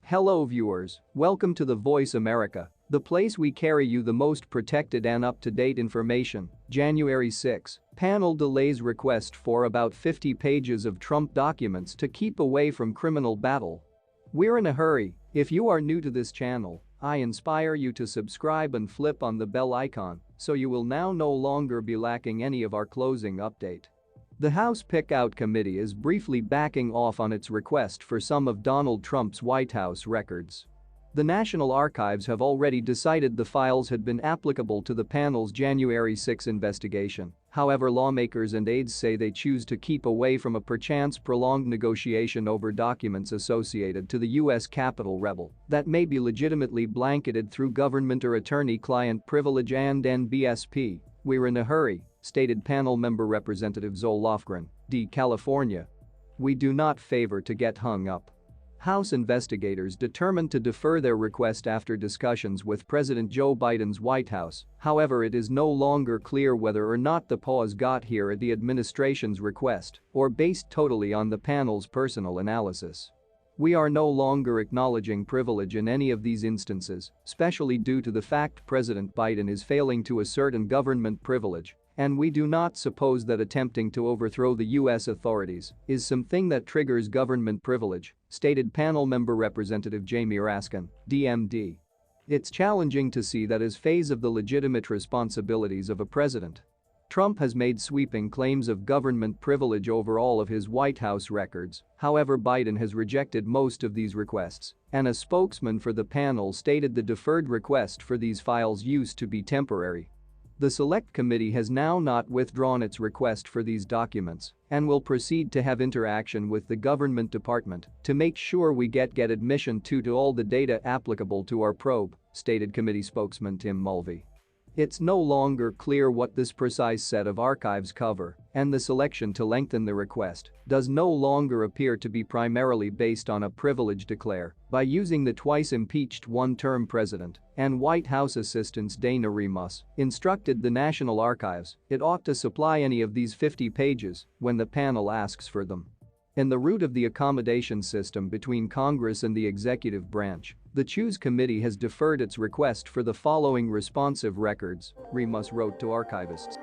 Hello viewers, welcome to The Voice America, the place we carry you the most protected and up-to-date information. January 6, panel delays request for about 50 pages of Trump documents to keep away from criminal battle. We're in a hurry. If you are new to this channel, I inspire you to subscribe and flip on the bell icon so you will now no longer be lacking any of our closing update. The House Pick-Out Committee is briefly backing off on its request for some of Donald Trump's White House records. The National Archives have already decided the files had been applicable to the panel's January 6 investigation. However, lawmakers and aides say they choose to keep away from a perchance prolonged negotiation over documents associated to the U.S. Capitol rebel that may be legitimately blanketed through government or attorney-client privilege and nbsp. "We're in a hurry," stated panel member Representative Zoe Lofgren, D. California. "We do not favor to get hung up." House investigators determined to defer their request after discussions with President Joe Biden's White House. However, it is no longer clear whether or not the pause got here at the administration's request or based totally on the panel's personal analysis. "We are no longer acknowledging privilege in any of these instances, especially due to the fact President Biden is failing to assert an government privilege, and we do not suppose that attempting to overthrow the U.S. authorities is something that triggers government privilege," stated panel member Representative Jamie Raskin, DMD. "It's challenging to see that as phase of the legitimate responsibilities of a president. Trump has made sweeping claims of government privilege over all of his White House records. However, Biden has rejected most of these requests, and a spokesman for the panel stated the deferred request for these files used to be temporary. The Select Committee has now not withdrawn its request for these documents and will proceed to have interaction with the government department to make sure we get admission to all the data applicable to our probe," stated committee spokesman Tim Mulvey. "It's no longer clear what this precise set of archives cover, and the selection to lengthen the request does no longer appear to be primarily based on a privilege declare by using the twice-impeached one-term president and White House assistants. Dana Remus instructed the National Archives it ought to supply any of these 50 pages when the panel asks for them. In the root of the accommodation system between Congress and the executive branch, the Choose Committee has deferred its request for the following responsive records," Remus wrote to archivists.